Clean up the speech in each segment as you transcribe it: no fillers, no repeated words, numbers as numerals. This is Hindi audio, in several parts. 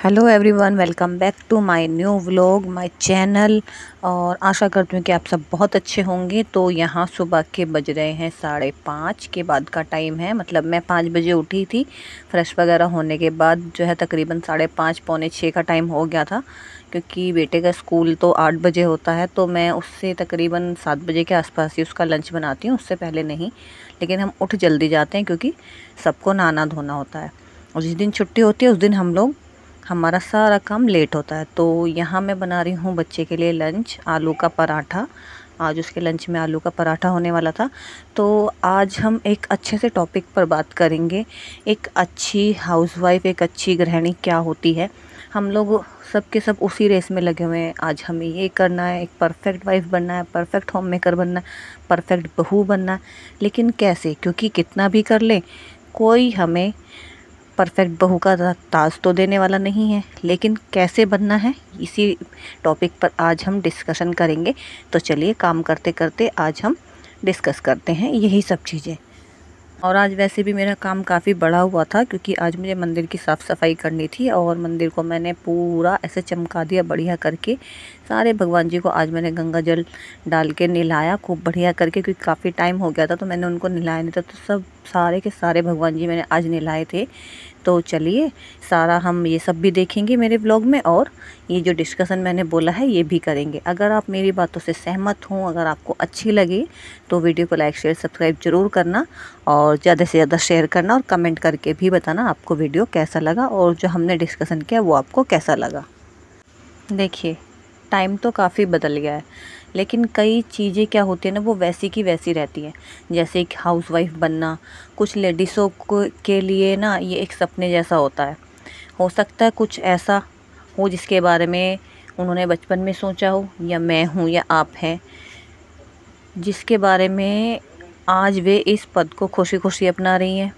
Hello everyone, welcome back to my new vlog my channel. और आशा करती हूँ कि आप सब बहुत अच्छे होंगे। तो यहाँ सुबह के बज रहे हैं 5:30 के बाद का टाइम है। मतलब मैं 5 बजे उठी थी। फ्रेश वगैरह होने के बाद जो है तकरीबन 5:30 पौने 6 का टाइम हो गया था, क्योंकि बेटे का स्कूल तो 8 बजे होता है। तो मैं उससे तकरीबन 7 बजे के आसपास ही उसका लंच बनाती हूँ, उससे पहले नहीं। लेकिन हम उठ जल्दी जाते हैं क्योंकि सबको नहाना धोना होता है, और जिस दिन छुट्टी होती है उस दिन हमारा सारा काम लेट होता है। तो यहाँ मैं बना रही हूँ बच्चे के लिए लंच, आलू का पराठा। आज उसके लंच में आलू का पराठा होने वाला था। तो आज हम एक अच्छे से टॉपिक पर बात करेंगे। एक अच्छी हाउसवाइफ, एक अच्छी गृहिणी क्या होती है। हम लोग सब के सब उसी रेस में लगे हुए हैं। आज हमें ये करना है, एक परफेक्ट वाइफ बनना है, परफेक्ट होम मेकर बनना है, परफेक्ट बहू बनना है। लेकिन कैसे? क्योंकि कितना भी कर ले, कोई हमें परफेक्ट बहू का ताज तो देने वाला नहीं है। लेकिन कैसे बनना है, इसी टॉपिक पर आज हम डिस्कशन करेंगे। तो चलिए, काम करते करते आज हम डिस्कस करते हैं यही सब चीज़ें। और आज वैसे भी मेरा काम काफ़ी बड़ा हुआ था, क्योंकि आज मुझे मंदिर की साफ़ सफाई करनी थी। और मंदिर को मैंने पूरा ऐसे चमका दिया बढ़िया करके। सारे भगवान जी को आज मैंने गंगा जल डाल के नहलाया खूब बढ़िया करके, क्योंकि काफ़ी टाइम हो गया था तो मैंने उनको नहलाया नहीं था। तो सब सारे के सारे भगवान जी मैंने आज नहलाए थे। तो चलिए, सारा हम ये सब भी देखेंगे मेरे ब्लॉग में, और ये जो डिस्कशन मैंने बोला है ये भी करेंगे। अगर आप मेरी बातों से सहमत हों, अगर आपको अच्छी लगे तो वीडियो को लाइक शेयर सब्सक्राइब ज़रूर करना, और ज़्यादा से ज़्यादा शेयर करना, और कमेंट करके भी बताना आपको वीडियो कैसा लगा और जो हमने डिस्कशन किया वो आपको कैसा लगा। देखिए, टाइम तो काफ़ी बदल गया है, लेकिन कई चीज़ें क्या होती है ना, वो वैसी की वैसी रहती हैं। जैसे एक हाउसवाइफ बनना कुछ लेडीज़ों को के लिए ना ये एक सपने जैसा होता है। हो सकता है कुछ ऐसा हो जिसके बारे में उन्होंने बचपन में सोचा हो, या मैं हूँ या आप हैं, जिसके बारे में आज वे इस पद को खुशी खुशी अपना रही हैं।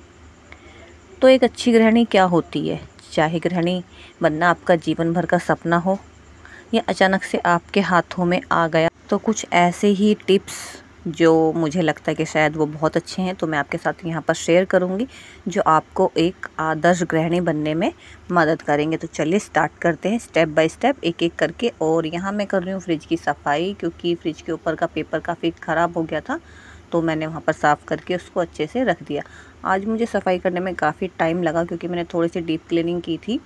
तो एक अच्छी गृहिणी क्या होती है? चाहे गृहिणी बनना आपका जीवन भर का सपना हो, या अचानक से आपके हाथों में आ गया, तो कुछ ऐसे ही टिप्स जो मुझे लगता है कि शायद वो बहुत अच्छे हैं, तो मैं आपके साथ यहाँ पर शेयर करूँगी, जो आपको एक आदर्श गृहिणी बनने में मदद करेंगे। तो चलिए स्टार्ट करते हैं स्टेप बाय स्टेप, एक एक करके। और यहाँ मैं कर रही हूँ फ्रिज की सफाई, क्योंकि फ्रिज के ऊपर का पेपर काफ़ी ख़राब हो गया था। तो मैंने वहाँ पर साफ़ करके उसको अच्छे से रख दिया। आज मुझे सफाई करने में काफ़ी टाइम लगा, क्योंकि मैंने थोड़ी सी डीप क्लीनिंग की थी।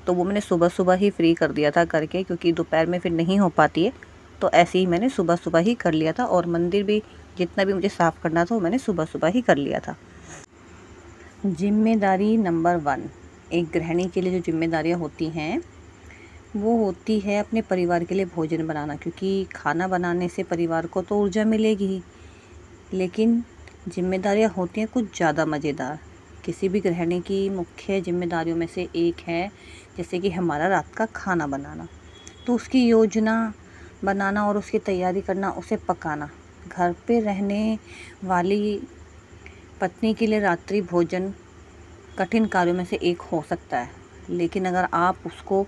तो वो मैंने सुबह सुबह ही फ्री कर दिया था करके, क्योंकि दोपहर में फिर नहीं हो पाती है। तो ऐसे ही मैंने सुबह सुबह ही कर लिया था। और मंदिर भी जितना भी मुझे साफ़ करना था वो मैंने सुबह सुबह ही कर लिया था। जिम्मेदारी नंबर 1, एक गृहिणी के लिए जो जिम्मेदारियाँ होती हैं वो होती है अपने परिवार के लिए भोजन बनाना। क्योंकि खाना बनाने से परिवार को तो ऊर्जा मिलेगी ही, लेकिन जिम्मेदारियाँ होती हैं कुछ ज़्यादा मज़ेदार। किसी भी गृहिणी की मुख्य जिम्मेदारियों में से एक है, जैसे कि हमारा रात का खाना बनाना। तो उसकी योजना बनाना और उसकी तैयारी करना, उसे पकाना। घर पे रहने वाली पत्नी के लिए रात्रि भोजन कठिन कार्यों में से एक हो सकता है, लेकिन अगर आप उसको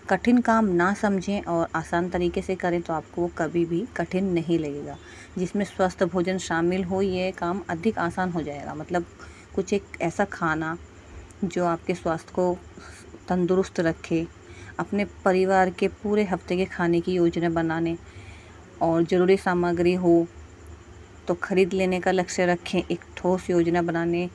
कठिन काम ना समझें और आसान तरीके से करें तो आपको वो कभी भी कठिन नहीं लगेगा। जिसमें स्वस्थ भोजन शामिल हो, ये काम अधिक आसान हो जाएगा। मतलब कुछ एक ऐसा खाना जो आपके स्वास्थ्य को तंदुरुस्त रखे। अपने परिवार के पूरे हफ्ते के खाने की योजना बनाने, और ज़रूरी सामग्री हो तो ख़रीद लेने का लक्ष्य रखें। एक ठोस योजना बनाने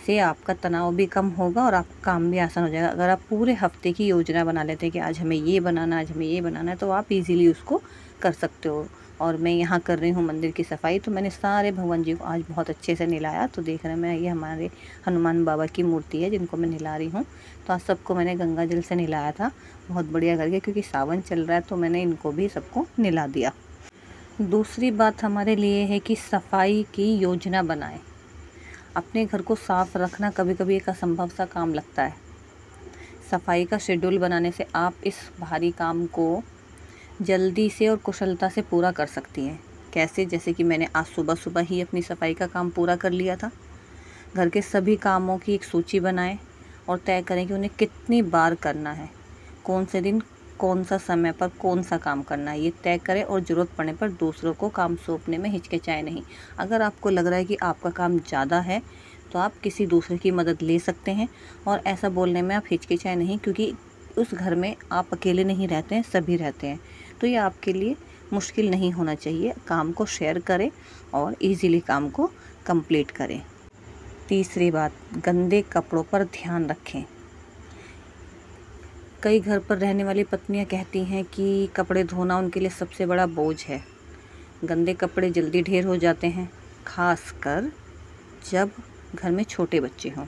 से आपका तनाव भी कम होगा और आपका काम भी आसान हो जाएगा। अगर आप पूरे हफ्ते की योजना बना लेते हैं कि आज हमें ये बनाना है, आज हमें ये बनाना है, तो आप इजीली उसको कर सकते हो। और मैं यहाँ कर रही हूँ मंदिर की सफाई। तो मैंने सारे भगवान जी को आज बहुत अच्छे से नहलाया। तो देख रहे हैं, मैं ये हमारे हनुमान बाबा की मूर्ति है जिनको मैं नहला रही हूँ। तो आज सबको मैंने गंगा जल से नहलाया था बहुत बढ़िया करके, क्योंकि सावन चल रहा है तो मैंने इनको भी सबको नहला दिया। दूसरी बात हमारे लिए है कि सफाई की योजना बनाएं। अपने घर को साफ रखना कभी कभी एक असंभव सा काम लगता है। सफाई का शेड्यूल बनाने से आप इस भारी काम को जल्दी से और कुशलता से पूरा कर सकती हैं। कैसे? जैसे कि मैंने आज सुबह सुबह ही अपनी सफाई का काम पूरा कर लिया था। घर के सभी कामों की एक सूची बनाएं और तय करें कि उन्हें कितनी बार करना है, कौन से दिन कौन सा समय पर कौन सा काम करना है, ये तय करें। और ज़रूरत पड़ने पर दूसरों को काम सौंपने में हिचकिचाएं नहीं। अगर आपको लग रहा है कि आपका काम ज़्यादा है तो आप किसी दूसरे की मदद ले सकते हैं, और ऐसा बोलने में आप हिचकिचाएं नहीं, क्योंकि उस घर में आप अकेले नहीं रहते हैं, सभी रहते हैं। तो ये आपके लिए मुश्किल नहीं होना चाहिए। काम को शेयर करें और इजीली काम को कंप्लीट करें। तीसरी बात, गंदे कपड़ों पर ध्यान रखें। कई घर पर रहने वाली पत्नियां कहती हैं कि कपड़े धोना उनके लिए सबसे बड़ा बोझ है। गंदे कपड़े जल्दी ढेर हो जाते हैं, खासकर जब घर में छोटे बच्चे हों।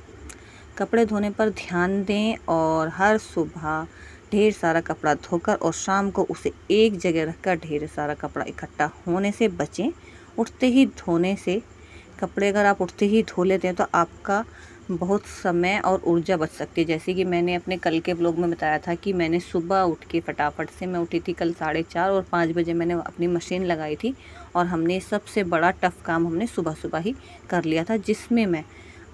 कपड़े धोने पर ध्यान दें और हर सुबह ढेर सारा कपड़ा धोकर और शाम को उसे एक जगह रखकर ढेर सारा कपड़ा इकट्ठा होने से बचें। उठते ही धोने से कपड़े अगर आप उठते ही धो लेते हैं तो आपका बहुत समय और ऊर्जा बच सकती है। जैसे कि मैंने अपने कल के ब्लॉग में बताया था कि मैंने सुबह उठ के फटाफट से मैं उठी थी कल 4:30 और 5 बजे मैंने अपनी मशीन लगाई थी और हमने सबसे बड़ा टफ़ काम हमने सुबह सुबह ही कर लिया था, जिसमें मैं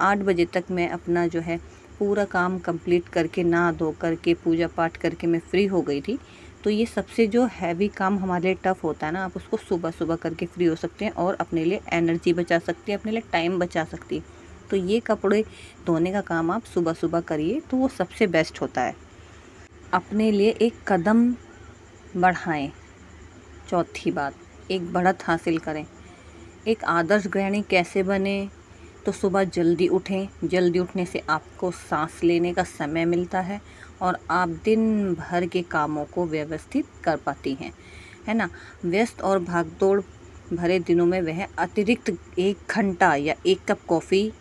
8 बजे तक मैं अपना जो है पूरा काम कंप्लीट करके नहा धो करके पूजा पाठ करके मैं फ्री हो गई थी। तो ये सबसे जो हैवी काम हमारे लिए टफ़ होता है ना, आप उसको सुबह सुबह करके फ्री हो सकते हैं और अपने लिए एनर्जी बचा सकते हैं, अपने लिए टाइम बचा सकती है। तो ये कपड़े धोने का काम आप सुबह सुबह करिए तो वो सबसे बेस्ट होता है। अपने लिए एक कदम बढ़ाएं। चौथी बात, एक बढ़त हासिल करें। एक आदर्श गृहिणी कैसे बने? तो सुबह जल्दी उठें। जल्दी उठने से आपको सांस लेने का समय मिलता है और आप दिन भर के कामों को व्यवस्थित कर पाती हैं, है ना। व्यस्त और भागदौड़ भरे दिनों में वह अतिरिक्त 1 घंटा या 1 कप कॉफ़ी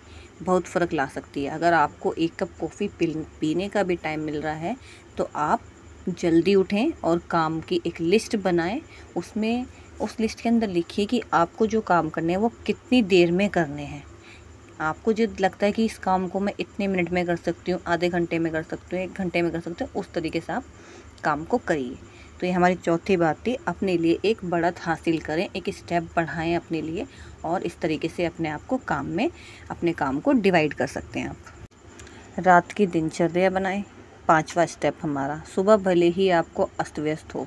बहुत फ़र्क ला सकती है। अगर आपको 1 कप कॉफ़ी पीने का भी टाइम मिल रहा है तो आप जल्दी उठें और काम की एक लिस्ट बनाएं। उसमें उस लिस्ट के अंदर लिखिए कि आपको जो काम करने हैं वो कितनी देर में करने हैं। आपको जो लगता है कि इस काम को मैं इतने मिनट में कर सकती हूँ, आधे घंटे में कर सकती हूँ, 1 घंटे में कर सकती हूँ, उस तरीके से आप काम को करिए। तो ये हमारी चौथी बात थी, अपने लिए एक बढ़त हासिल करें, एक स्टेप बढ़ाएं अपने लिए और इस तरीके से अपने आप को काम में अपने काम को डिवाइड कर सकते हैं आप। रात की दिनचर्या बनाएं। 5वां स्टेप हमारा, सुबह भले ही आपको अस्त व्यस्त हो,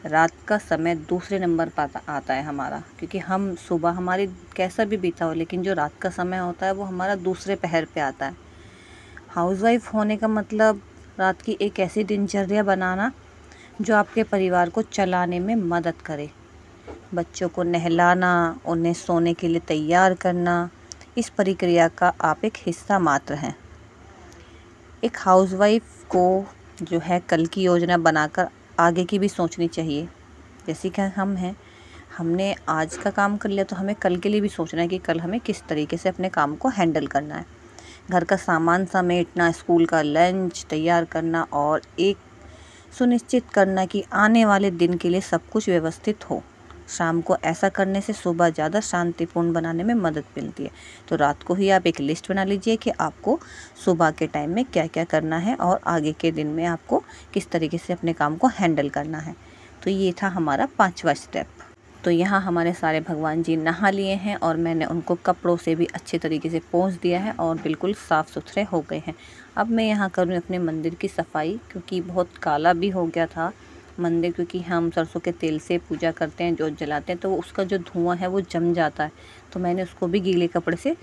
रात का समय दूसरे नंबर पर आता है हमारा, क्योंकि हम सुबह हमारी कैसा भी बीता हो लेकिन जो रात का समय होता है वो हमारा दूसरे पहर पे आता है। हाउसवाइफ होने का मतलब रात की एक ऐसी दिनचर्या बनाना जो आपके परिवार को चलाने में मदद करे। बच्चों को नहलाना, उन्हें सोने के लिए तैयार करना, इस प्रक्रिया का आप एक हिस्सा मात्र हैं। एक हाउसवाइफ को जो है कल की योजना बनाकर आगे की भी सोचनी चाहिए। जैसे कि हम हैं, हमने आज का काम कर लिया तो हमें कल के लिए भी सोचना है कि कल हमें किस तरीके से अपने काम को हैंडल करना है। घर का सामान समेटना, स्कूल का लंच तैयार करना और एक सुनिश्चित करना कि आने वाले दिन के लिए सब कुछ व्यवस्थित हो। शाम को ऐसा करने से सुबह ज़्यादा शांतिपूर्ण बनाने में मदद मिलती है। तो रात को ही आप एक लिस्ट बना लीजिए कि आपको सुबह के टाइम में क्या क्या करना है और आगे के दिन में आपको किस तरीके से अपने काम को हैंडल करना है। तो ये था हमारा 5वां स्टेप। तो यहाँ हमारे सारे भगवान जी नहा लिए हैं और मैंने उनको कपड़ों से भी अच्छे तरीके से पोंछ दिया है और बिल्कुल साफ़ सुथरे हो गए हैं। अब मैं यहाँ करूँ अपने मंदिर की सफाई, क्योंकि बहुत काला भी हो गया था मंदिर, क्योंकि हम सरसों के तेल से पूजा करते हैं, जोत जलाते हैं, तो उसका जो धुआं है वो जम जाता है। तो मैंने उसको भी गीले कपड़े से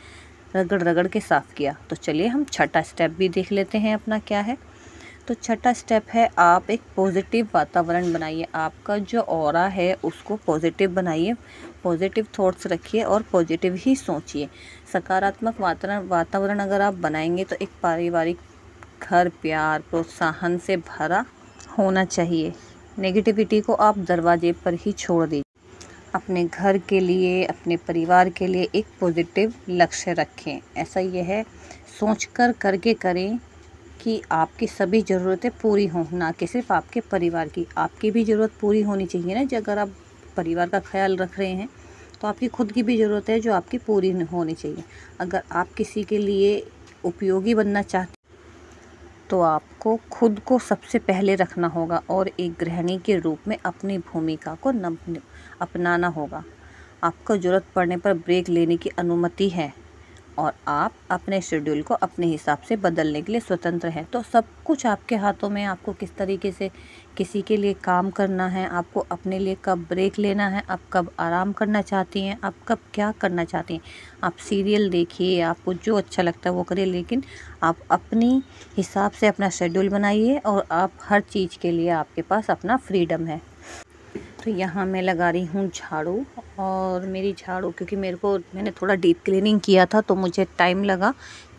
रगड़ रगड़ के साफ़ किया। तो चलिए हम छठा स्टेप भी देख लेते हैं अपना क्या है। तो छठा स्टेप है, आप एक पॉजिटिव वातावरण बनाइए। आपका जो ऑरा है उसको पॉजिटिव बनाइए, पॉजिटिव थॉट्स रखिए और पॉजिटिव ही सोचिए। सकारात्मक वातावरण अगर आप बनाएंगे तो एक पारिवारिक घर प्यार प्रोत्साहन से भरा होना चाहिए। नेगेटिविटी को आप दरवाजे पर ही छोड़ दीजिए। अपने घर के लिए, अपने परिवार के लिए एक पॉजिटिव लक्ष्य रखें। ऐसा यह है, सोच कर करके करें कि आपकी सभी ज़रूरतें पूरी हों, ना कि सिर्फ आपके परिवार की। आपकी भी ज़रूरत पूरी होनी चाहिए ना। अगर आप परिवार का ख्याल रख रहे हैं तो आपकी खुद की भी ज़रूरत है जो आपकी पूरी होनी चाहिए। अगर आप किसी के लिए उपयोगी बनना चाहते तो आपको खुद को सबसे पहले रखना होगा और एक गृहिणी के रूप में अपनी भूमिका को अपनाना होगा। आपको ज़रूरत पड़ने पर ब्रेक लेने की अनुमति है। और आप अपने शेड्यूल को अपने हिसाब से बदलने के लिए स्वतंत्र हैं। तो सब कुछ आपके हाथों में, आपको किस तरीके से किसी के लिए काम करना है, आपको अपने लिए कब ब्रेक लेना है, आप कब आराम करना चाहती हैं, आप कब क्या करना चाहती हैं। आप सीरियल देखिए, आपको जो अच्छा लगता है वो करिए, लेकिन आप अपनी हिसाब से अपना शेड्यूल बनाइए और आप हर चीज़ के लिए आपके पास अपना फ्रीडम है। तो यहाँ मैं लगा रही हूँ झाड़ू, और मेरी झाड़ू क्योंकि मैंने थोड़ा डीप क्लीनिंग किया था तो मुझे टाइम लगा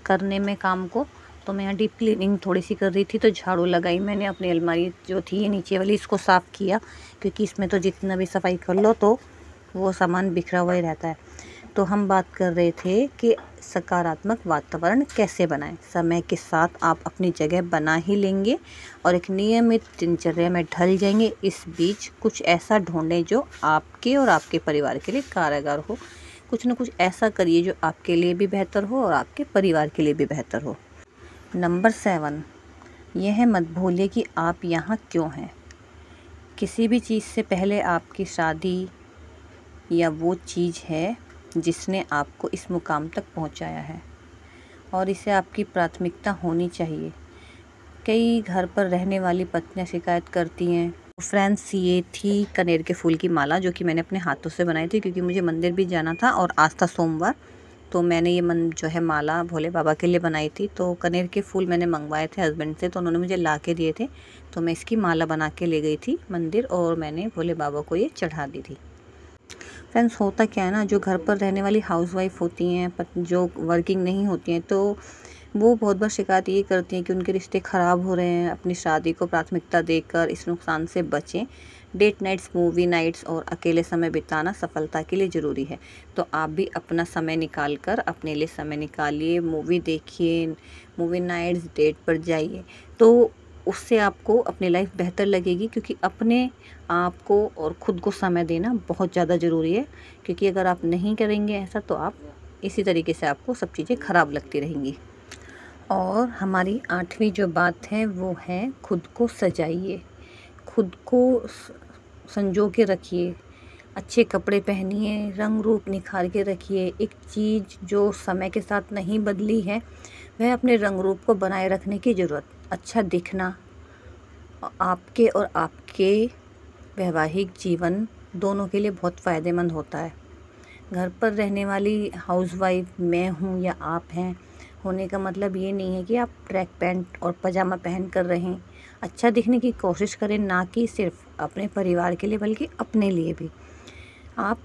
करने में काम को, तो मैं यहाँ डीप क्लीनिंग थोड़ी सी कर रही थी तो झाड़ू लगाई मैंने। अपनी अलमारी जो थी ये नीचे वाली, इसको साफ़ किया क्योंकि इसमें तो जितना भी सफाई कर लो तो वो सामान बिखरा हुआ ही रहता है। तो हम बात कर रहे थे कि सकारात्मक वातावरण कैसे बनाएं। समय के साथ आप अपनी जगह बना ही लेंगे और एक नियमित दिनचर्या में ढल जाएंगे। इस बीच कुछ ऐसा ढूंढें जो आपके और आपके परिवार के लिए कारगर हो। कुछ ना कुछ ऐसा करिए जो आपके लिए भी बेहतर हो और आपके परिवार के लिए भी बेहतर हो। नंबर 7, यह मत भूलिए कि आप यहाँ क्यों हैं। किसी भी चीज़ से पहले आपकी शादी या वो चीज़ है जिसने आपको इस मुकाम तक पहुंचाया है, और इसे आपकी प्राथमिकता होनी चाहिए। कई घर पर रहने वाली पत्नियां शिकायत करती हैं। फ्रेंड्स, ये थी कनेर के फूल की माला जो कि मैंने अपने हाथों से बनाई थी क्योंकि मुझे मंदिर भी जाना था और आज था सोमवार। तो मैंने ये जो है माला भोले बाबा के लिए बनाई थी। तो कनेर के फूल मैंने मंगवाए थे हस्बैंड से, तो उन्होंने मुझे ला के दिए थे। तो मैं इसकी माला बना के ले गई थी मंदिर और मैंने भोले बाबा को ये चढ़ा दी थी। फ्रेंड्स, होता क्या है ना, जो घर पर रहने वाली हाउसवाइफ होती हैं, जो वर्किंग नहीं होती हैं, तो वो बहुत बार शिकायत ये करती हैं कि उनके रिश्ते ख़राब हो रहे हैं। अपनी शादी को प्राथमिकता देकर इस नुकसान से बचें। डेट नाइट्स, मूवी नाइट्स और अकेले समय बिताना सफलता के लिए ज़रूरी है। तो आप भी अपना समय निकाल कर अपने लिए समय निकालिए, मूवी देखिए, मूवी नाइट्स, डेट पर जाइए। तो उससे आपको अपनी लाइफ बेहतर लगेगी क्योंकि अपने आप को और ख़ुद को समय देना बहुत ज़्यादा ज़रूरी है। क्योंकि अगर आप नहीं करेंगे ऐसा तो आप इसी तरीके से आपको सब चीज़ें ख़राब लगती रहेंगी। और हमारी 8वीं जो बात है वो है खुद को सजाइए, खुद को संजो के रखिए, अच्छे कपड़े पहनिए, रंग रूप निखार के रखिए। एक चीज़ जो समय के साथ नहीं बदली है वह अपने रंग रूप को बनाए रखने की ज़रूरत। अच्छा दिखना आपके और आपके वैवाहिक जीवन दोनों के लिए बहुत फ़ायदेमंद होता है। घर पर रहने वाली हाउसवाइफ मैं हूँ या आप हैं होने का मतलब ये नहीं है कि आप ट्रैक पैंट और पजामा पहन कर रहें। अच्छा दिखने की कोशिश करें, ना कि सिर्फ अपने परिवार के लिए बल्कि अपने लिए भी। आप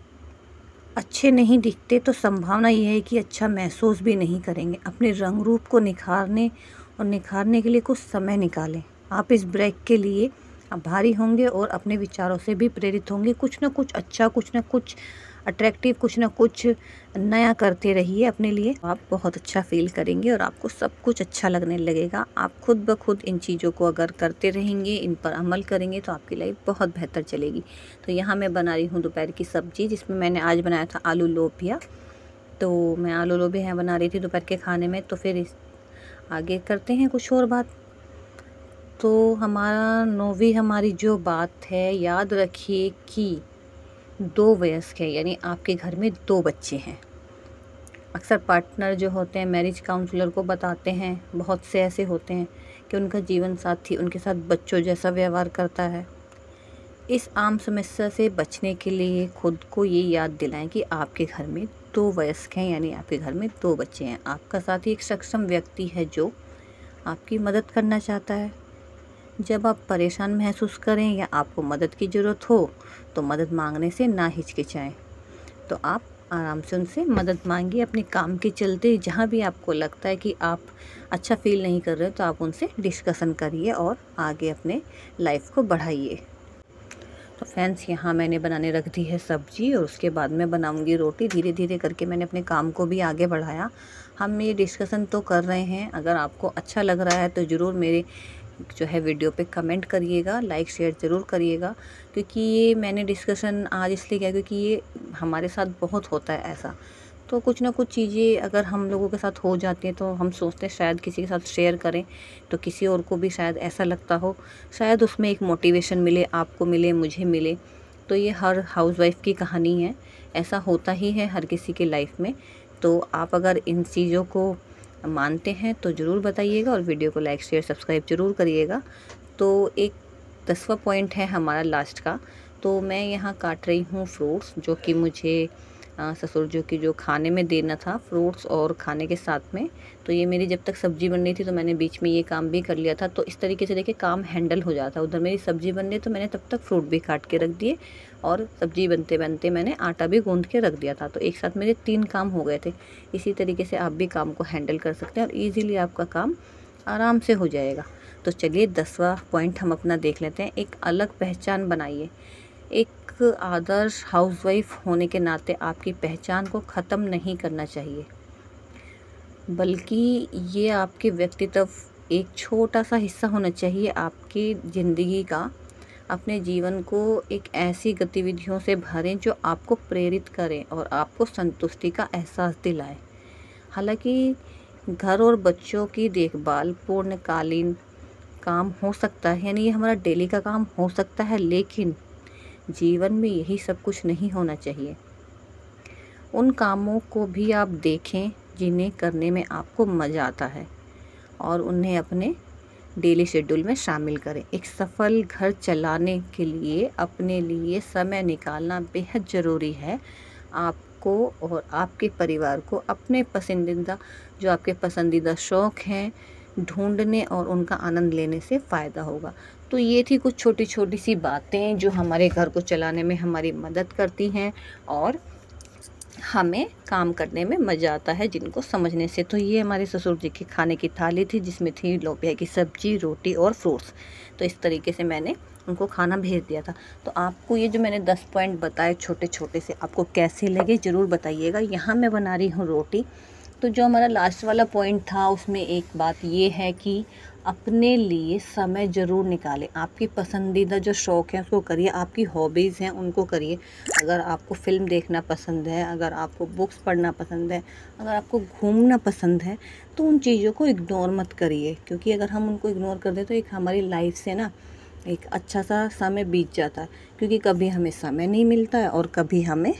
अच्छे नहीं दिखते तो संभावना ये है कि अच्छा महसूस भी नहीं करेंगे। अपने रंग रूप को निखारने के लिए कुछ समय निकालें। आप इस ब्रेक के लिए आभारी होंगे और अपने विचारों से भी प्रेरित होंगे। कुछ ना कुछ अच्छा, कुछ ना कुछ अट्रैक्टिव, कुछ ना कुछ नया करते रहिए अपने लिए। आप बहुत अच्छा फील करेंगे और आपको सब कुछ अच्छा लगने लगेगा। आप खुद ब खुद इन चीज़ों को अगर करते रहेंगे, इन पर अमल करेंगे तो आपकी लाइफ बहुत बेहतर चलेगी। तो यहाँ मैं बना रही हूँ दोपहर की सब्ज़ी, जिसमें मैंने आज बनाया था आलू लोबिया। तो मैं आलू लोबिया बना रही थी दोपहर के खाने में। तो फिर आगे करते हैं कुछ और बात। तो 9वीं हमारी जो बात है, याद रखिए कि 2 वयस्क है, यानी आपके घर में 2 बच्चे हैं। अक्सर पार्टनर जो होते हैं मैरिज काउंसलर को बताते हैं, बहुत से ऐसे होते हैं कि उनका जीवन साथी उनके साथ बच्चों जैसा व्यवहार करता है। इस आम समस्या से बचने के लिए खुद को ये याद दिलाएं कि आपके घर में 2 वयस्क हैं, यानी आपके घर में 2 बच्चे हैं। आपका साथी एक सक्षम व्यक्ति है जो आपकी मदद करना चाहता है। जब आप परेशान महसूस करें या आपको मदद की ज़रूरत हो तो मदद मांगने से ना हिचकिचाएं। तो आप आराम से उनसे मदद मांगिए अपने काम के चलते। जहाँ भी आपको लगता है कि आप अच्छा फील नहीं कर रहे तो आप उनसे डिस्कशन करिए और आगे अपने लाइफ को बढ़ाइए। तो फ्रेंड्स, यहाँ मैंने बनाने रख दी है सब्ज़ी और उसके बाद मैं बनाऊंगी रोटी। धीरे धीरे करके मैंने अपने काम को भी आगे बढ़ाया। हम ये डिस्कशन तो कर रहे हैं, अगर आपको अच्छा लग रहा है तो ज़रूर मेरे जो है वीडियो पे कमेंट करिएगा, लाइक शेयर ज़रूर करिएगा। क्योंकि ये मैंने डिस्कशन आज इसलिए किया क्योंकि ये हमारे साथ बहुत होता है ऐसा। तो कुछ ना कुछ चीज़ें अगर हम लोगों के साथ हो जाती हैं तो हम सोचते हैं शायद किसी के साथ शेयर करें तो किसी और को भी शायद ऐसा लगता हो, शायद उसमें एक मोटिवेशन मिले, आपको मिले, मुझे मिले। तो ये हर हाउसवाइफ की कहानी है, ऐसा होता ही है हर किसी के लाइफ में। तो आप अगर इन चीज़ों को मानते हैं तो ज़रूर बताइएगा और वीडियो को लाइक शेयर सब्सक्राइब ज़रूर करिएगा। तो एक 10वां पॉइंट है हमारा लास्ट का। तो मैं यहाँ काट रही हूँ फ्रूट्स, जो कि मुझे ससुर जो कि जो खाने में देना था, फ्रूट्स और खाने के साथ में। तो ये मेरी जब तक सब्ज़ी बन रही थी तो मैंने बीच में ये काम भी कर लिया था। तो इस तरीके से देखिए काम हैंडल हो जाता है। उधर मेरी सब्ज़ी बन रही तो मैंने तब तक फ्रूट भी काट के रख दिए और सब्ज़ी बनते बनते मैंने आटा भी गूँध के रख दिया था। तो एक साथ मेरे 3 काम हो गए थे। इसी तरीके से आप भी काम को हैंडल कर सकते हैं और ईज़िली आपका काम आराम से हो जाएगा। तो चलिए 10वां पॉइंट हम अपना देख लेते हैं। एक अलग पहचान बनाइए। एक आदर्श हाउसवाइफ होने के नाते आपकी पहचान को ख़त्म नहीं करना चाहिए, बल्कि ये आपके व्यक्तित्व एक छोटा सा हिस्सा होना चाहिए आपकी ज़िंदगी का। अपने जीवन को एक ऐसी गतिविधियों से भरें जो आपको प्रेरित करें और आपको संतुष्टि का एहसास दिलाएं। हालांकि घर और बच्चों की देखभाल पूर्णकालीन काम हो सकता है, यानी ये हमारा डेली का काम हो सकता है, लेकिन जीवन में यही सब कुछ नहीं होना चाहिए। उन कामों को भी आप देखें जिन्हें करने में आपको मज़ा आता है और उन्हें अपने डेली शेड्यूल में शामिल करें। एक सफल घर चलाने के लिए अपने लिए समय निकालना बेहद ज़रूरी है। आपको और आपके परिवार को अपने आपके पसंदीदा शौक़ हैं ढूंढने और उनका आनंद लेने से फ़ायदा होगा। तो ये थी कुछ छोटी छोटी सी बातें जो हमारे घर को चलाने में हमारी मदद करती हैं और हमें काम करने में मज़ा आता है जिनको समझने से। तो ये हमारे ससुर जी की खाने की थाली थी जिसमें थी लोबिया की सब्ज़ी, रोटी और फ्रूट्स। तो इस तरीके से मैंने उनको खाना भेज दिया था। तो आपको ये जो मैंने 10 पॉइंट बताए छोटे छोटे से, आपको कैसे लगे ज़रूर बताइएगा। यहाँ मैं बना रही हूँ रोटी। तो जो हमारा लास्ट वाला पॉइंट था उसमें एक बात ये है कि अपने लिए समय ज़रूर निकालें। आपकी पसंदीदा जो शौक़ हैं उसको करिए, आपकी हॉबीज़ हैं उनको करिए। अगर आपको फ़िल्म देखना पसंद है, अगर आपको बुक्स पढ़ना पसंद है, अगर आपको घूमना पसंद है, तो उन चीज़ों को इग्नोर मत करिए, क्योंकि अगर हम उनको इग्नोर कर दें तो एक हमारी लाइफ से ना एक अच्छा सा समय बीत जाता है। क्योंकि कभी हमें समय नहीं मिलता है और कभी हमें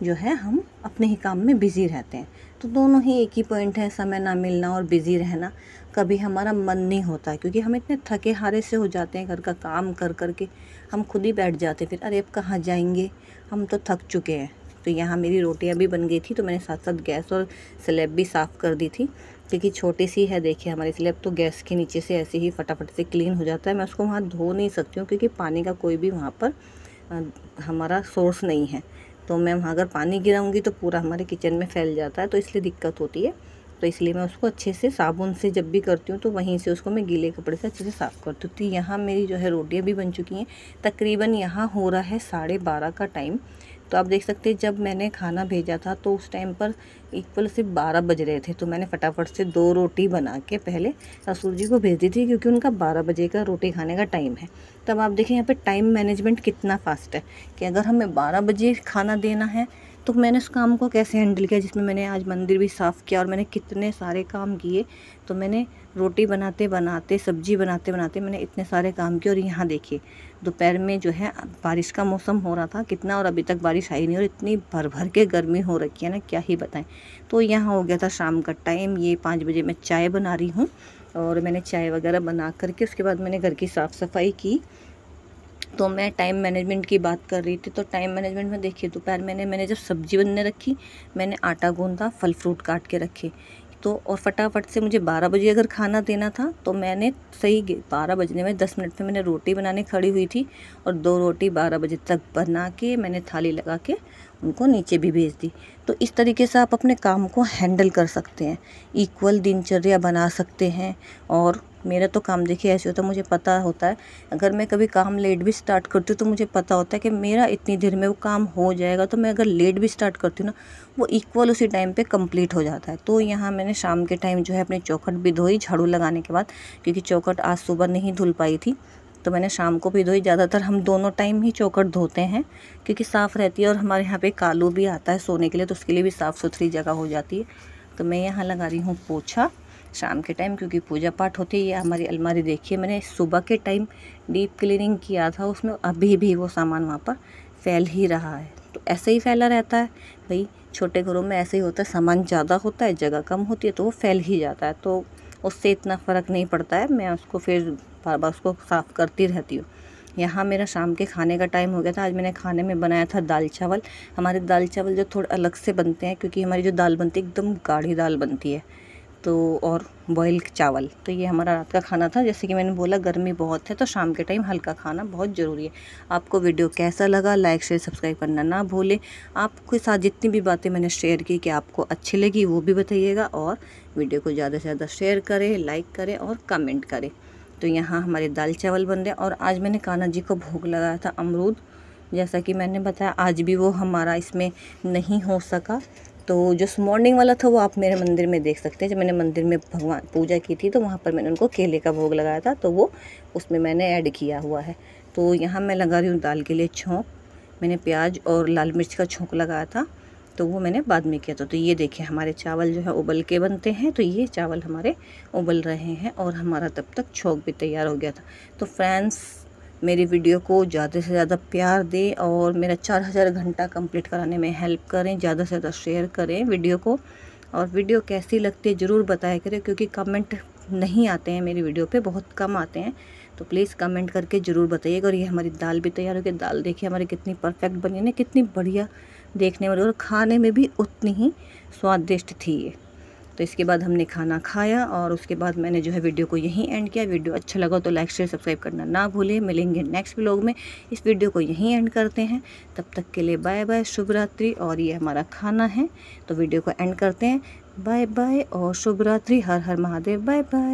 जो है हम अपने ही काम में बिज़ी रहते हैं। तो दोनों ही एक ही पॉइंट है, समय ना मिलना और बिज़ी रहना। कभी हमारा मन नहीं होता है क्योंकि हम इतने थके हारे से हो जाते हैं, घर का काम कर कर के हम खुद ही बैठ जाते हैं, फिर अरे अब कहाँ जाएंगे, हम तो थक चुके हैं। तो यहाँ मेरी रोटियाँ भी बन गई थी, तो मैंने साथ साथ गैस और स्लैब भी साफ़ कर दी थी, क्योंकि छोटी सी है देखिए हमारी स्लैब, तो गैस के नीचे से ऐसे ही फटाफट से क्लीन हो जाता है। मैं उसको वहाँ धो नहीं सकती हूँ क्योंकि पानी का कोई भी वहाँ पर हमारा सोर्स नहीं है। तो मैं वहाँ अगर पानी गिराऊंगी तो पूरा हमारे किचन में फैल जाता है, तो इसलिए दिक्कत होती है। तो इसलिए मैं उसको अच्छे से साबुन से जब भी करती हूँ तो वहीं से उसको मैं गीले कपड़े से अच्छे से साफ़ करती हूँ। तो यहाँ मेरी जो है रोटियाँ भी बन चुकी हैं। तकरीबन यहाँ हो रहा है 12:30 का टाइम। तो आप देख सकते हैं जब मैंने खाना भेजा था तो उस टाइम पर इक्वल सिर्फ 12 बज रहे थे। तो मैंने फटाफट से 2 रोटी बना के पहले ससुर जी को भेज दी थी, क्योंकि उनका 12 बजे का रोटी खाने का टाइम है। तब आप देखें यहाँ पे टाइम मैनेजमेंट कितना फास्ट है कि अगर हमें 12 बजे खाना देना है तो मैंने उस काम को कैसे हैंडल किया, जिसमें मैंने आज मंदिर भी साफ़ किया और मैंने कितने सारे काम किए। तो मैंने रोटी बनाते बनाते, सब्जी बनाते बनाते मैंने इतने सारे काम किए। और यहाँ देखिए दोपहर में जो है बारिश का मौसम हो रहा था कितना, और अभी तक बारिश आई नहीं और इतनी भर भर के गर्मी हो रखी है ना, क्या ही बताएं। तो यहाँ हो गया था शाम का टाइम। ये 5 बजे मैं चाय बना रही हूँ और मैंने चाय वगैरह बना करके उसके बाद मैंने घर की साफ़ सफाई की। तो मैं टाइम मैनेजमेंट की बात कर रही थी। तो टाइम मैनेजमेंट में देखिए दोपहर मैंने जब सब्ज़ी बनने रखी, मैंने आटा गूंदा, फल फ्रूट काट के रखे। तो और फटाफट से मुझे 12 बजे अगर खाना देना था तो मैंने सही 12 बजने में 10 मिनट में मैंने रोटी बनाने खड़ी हुई थी और 2 रोटी 12 बजे तक बना के मैंने थाली लगा के उनको नीचे भी भेज दी। तो इस तरीके से आप अपने काम को हैंडल कर सकते हैं, इक्वल दिनचर्या बना सकते हैं। और मेरा तो काम देखिए ऐसे होता है, मुझे पता होता है अगर मैं कभी काम लेट भी स्टार्ट करती हूँ तो मुझे पता होता है कि मेरा इतनी देर में वो काम हो जाएगा। तो मैं अगर लेट भी स्टार्ट करती हूँ ना, वो इक्वल उसी टाइम पे कंप्लीट हो जाता है। तो यहाँ मैंने शाम के टाइम जो है अपनी चौखट भी धोई झाड़ू लगाने के बाद, क्योंकि चौखट आज सुबह नहीं धुल पाई थी तो मैंने शाम को भी धोई। ज़्यादातर हम दोनों टाइम ही चौखट धोते हैं क्योंकि साफ़ रहती है, और हमारे यहाँ पे कालू भी आता है सोने के लिए, तो उसके लिए भी साफ़ सुथरी जगह हो जाती है। तो मैं यहाँ लगा रही हूँ पोछा शाम के टाइम, क्योंकि पूजा पाठ होती है। ये हमारी अलमारी देखिए, मैंने सुबह के टाइम डीप क्लीनिंग किया था, उसमें अभी भी वो सामान वहाँ पर फैल ही रहा है। तो ऐसे ही फैला रहता है भाई। छोटे घरों में ऐसे ही होता है, सामान ज़्यादा होता है, जगह कम होती है तो वो फैल ही जाता है, तो उससे इतना फ़र्क नहीं पड़ता है। मैं उसको फिर बार बार उसको साफ़ करती रहती हूँ। यहाँ मेरा शाम के खाने का टाइम हो गया था। आज मैंने खाने में बनाया था दाल चावल। हमारे दाल चावल जो थोड़े अलग से बनते हैं, क्योंकि हमारी जो दाल बनती है एकदम गाढ़ी दाल बनती है, तो और बॉयल चावल। तो ये हमारा रात का खाना था। जैसे कि मैंने बोला गर्मी बहुत है तो शाम के टाइम हल्का खाना बहुत ज़रूरी है। आपको वीडियो कैसा लगा, लाइक शेयर सब्सक्राइब करना ना भूलें। आपके साथ जितनी भी बातें मैंने शेयर की कि आपको अच्छी लगी वो भी बताइएगा, और वीडियो को ज़्यादा से ज़्यादा शेयर करें, लाइक करें और कमेंट करें। तो यहाँ हमारे दाल चावल बन रहे हैं। और आज मैंने कान्हा जी को भोग लगाया था अमरूद। जैसा कि मैंने बताया आज भी वो हमारा इसमें नहीं हो सका, तो जो मॉर्निंग वाला था वो आप मेरे मंदिर में देख सकते हैं। जब मैंने मंदिर में भगवान पूजा की थी तो वहाँ पर मैंने उनको केले का भोग लगाया था, तो वो उसमें मैंने ऐड किया हुआ है। तो यहाँ मैं लगा रही हूँ दाल के लिए छोंक। मैंने प्याज और लाल मिर्च का छोंक लगाया था, तो वो मैंने बाद में किया था। तो ये देखिए हमारे चावल जो है उबल के बनते हैं, तो ये चावल हमारे उबल रहे हैं और हमारा तब तक छोंक भी तैयार हो गया था। तो फ्रेंड्स, मेरी वीडियो को ज़्यादा से ज़्यादा प्यार दें और मेरा 4000 घंटा कंप्लीट कराने में हेल्प करें। ज़्यादा से ज़्यादा शेयर करें वीडियो को, और वीडियो कैसी लगती है ज़रूर बताया करें, क्योंकि कमेंट नहीं आते हैं मेरी वीडियो पे, बहुत कम आते हैं। तो प्लीज़ कमेंट करके ज़रूर बताइएगा। और ये हमारी दाल भी तैयार हो गई। दाल देखिए हमारी कितनी परफेक्ट बनी है ना, कितनी बढ़िया देखने में, और खाने में भी उतनी ही स्वादिष्ट थी ये। तो इसके बाद हमने खाना खाया और उसके बाद मैंने जो है वीडियो को यहीं एंड किया। वीडियो अच्छा लगा तो लाइक शेयर सब्सक्राइब करना ना भूलें। मिलेंगे नेक्स्ट व्लॉग में। इस वीडियो को यहीं एंड करते हैं। तब तक के लिए बाय बाय, शुभ रात्रि। और ये हमारा खाना है, तो वीडियो को एंड करते हैं। बाय बाय और शुभ रात्रि। हर हर महादेव। Bye bye.